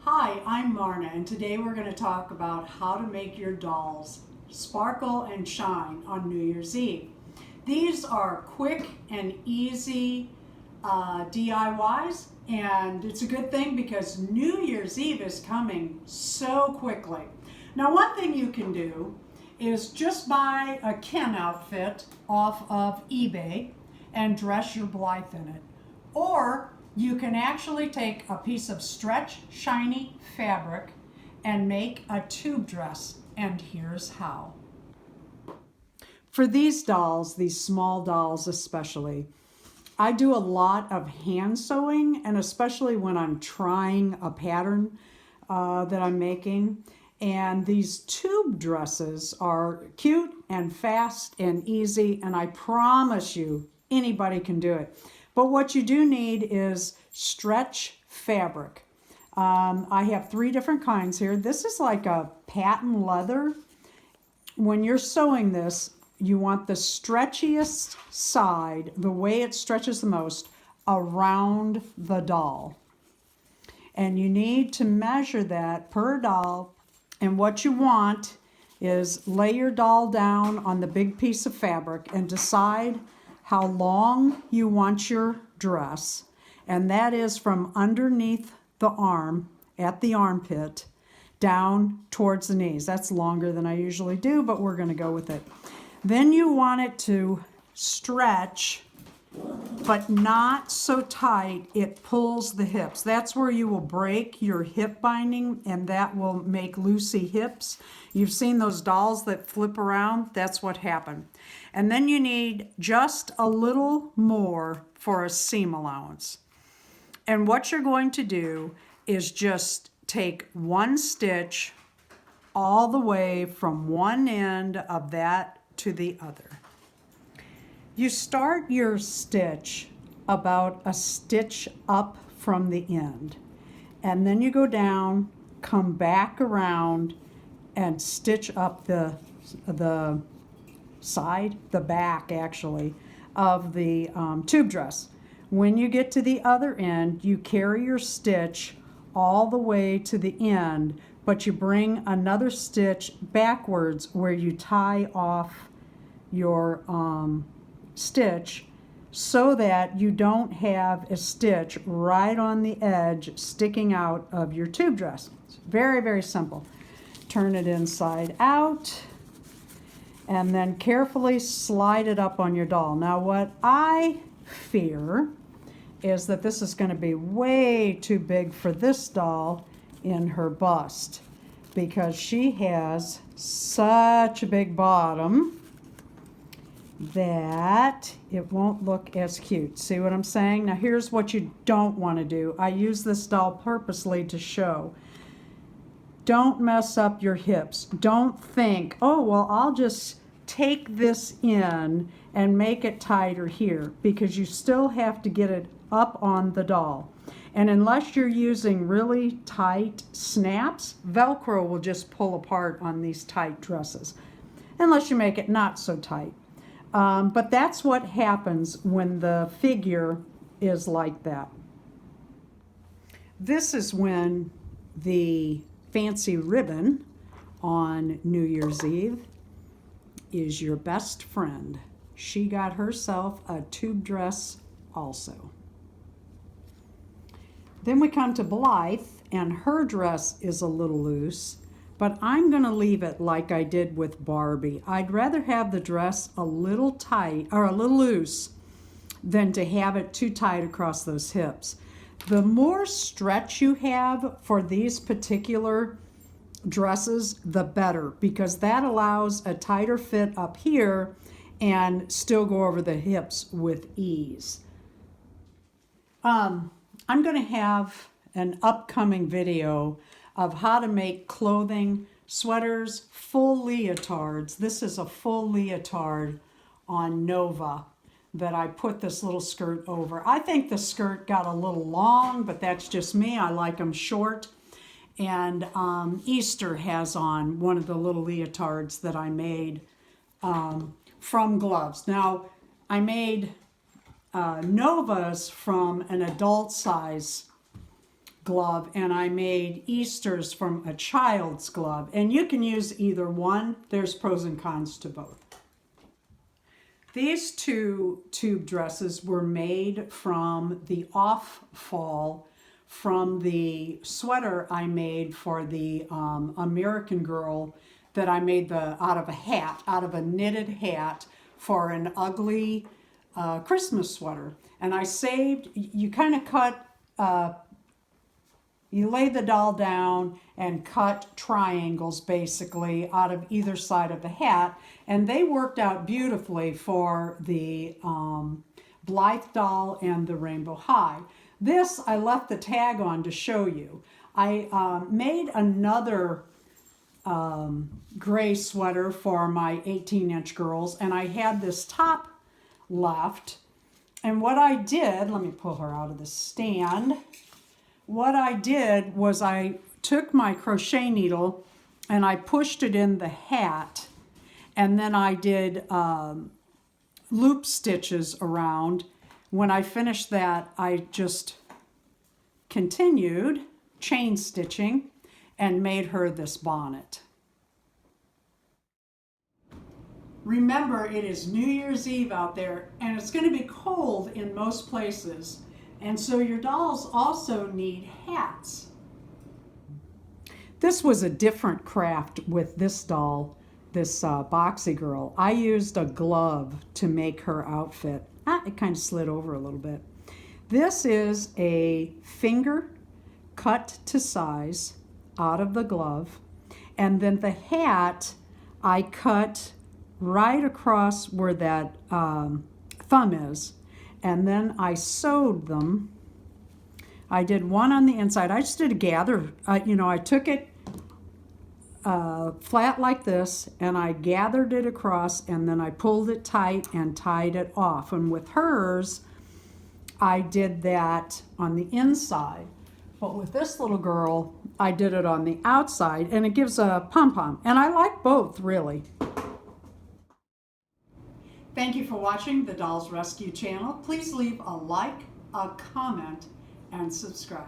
Hi, I'm Marna, and today we're going to talk about how to make your dolls sparkle and shine on New Year's Eve. These are quick and easy DIYs, and it's a good thing because New Year's Eve is coming so quickly. Now, one thing you can do is just buy a Ken outfit off of eBay and dress your Blythe in it. Or you can actually take a piece of stretch, shiny fabric and make a tube dress, and here's how. For these dolls, these small dolls especially, I do a lot of hand sewing, and especially when I'm trying a pattern that I'm making. And these tube dresses are cute and fast and easy, and I promise you, anybody can do it. But what you do need is stretch fabric. I have 3 different kinds here. This is like a patent leather. When you're sewing this, you want the stretchiest side, the way it stretches the most, around the doll. And you need to measure that per doll. And what you want is lay your doll down on the big piece of fabric and decide how long you want your dress, and that is from underneath the arm at the armpit down towards the knees. That's longer than I usually do, but we're going to go with it. Then you want it to stretch, but not so tight it pulls the hips. That's where you will break your hip binding, and that will make loosey hips. You've seen those dolls that flip around? That's what happened. And then you need just a little more for a seam allowance. And what you're going to do is just take one stitch all the way from one end of that to the other. You start your stitch about a stitch up from the end, and then you go down, come back around, and stitch up the side, the back actually, of the tube dress. When you get to the other end, you carry your stitch all the way to the end, but you bring another stitch backwards where you tie off your stitch so that you don't have a stitch right on the edge sticking out of your tube dress. It's very, very simple. Turn it inside out and then carefully slide it up on your doll. Now what I fear is that this is going to be way too big for this doll in her bust because she has such a big bottom that it won't look as cute. See what I'm saying? Now here's what you don't want to do. I use this doll purposely to show. Don't mess up your hips. Don't think, oh, well, I'll just take this in and make it tighter here, because you still have to get it up on the doll. And unless you're using really tight snaps, Velcro will just pull apart on these tight dresses, unless you make it not so tight. But that's what happens when the figure is like that. This is when the fancy ribbon on New Year's Eve is your best friend. She got herself a tube dress also. Then we come to Blythe, and her dress is a little loose, but I'm going to leave it like I did with Barbie. I'd rather have the dress a little tight or a little loose than to have it too tight across those hips. The more stretch you have for these particular dresses, the better, because that allows a tighter fit up here and still go over the hips with ease. I'm going to have an upcoming video of how to make clothing, sweaters, full leotards. This is a full leotard on Nova that I put this little skirt over. I think the skirt got a little long, but that's just me. I like them short. And Easter has on one of the little leotards that I made from gloves. Now, I made Novas from an adult size glove, and I made Easters from a child's glove. And you can use either one. There's pros and cons to both. These two tube dresses were made from the off-fall from the sweater I made for the American Girl that I made out of a hat, out of a knitted hat for an ugly Christmas sweater. And I saved, you kind of cut, you lay the doll down and cut triangles basically out of either side of the hat, and they worked out beautifully for the Blythe doll and the Rainbow High. This I left the tag on to show you. I made another gray sweater for my 18-inch girls, and I had this top left. And what I did, let me pull her out of the stand. What I did was I took my crochet needle and I pushed it in the hat, and then I did loop stitches around. When I finished that, I just continued chain stitching and made her this bonnet. Remember, it is New Year's Eve out there, and it's going to be cold in most places, and so your dolls also need hats. This was a different craft with this doll, this boxy girl. I used a glove to make her outfit. It kind of slid over a little bit. This is a finger cut to size out of the glove, and then the hat I cut right across where that thumb is, and then I sewed them. I did one on the inside. I just did a gather, I took it flat like this, and I gathered it across, and then I pulled it tight and tied it off. And with hers, I did that on the inside. But with this little girl, I did it on the outside, and it gives a pom-pom. And I like both, really. Thank you for watching the Dolls Rescue channel. Please leave a like, a comment, and subscribe.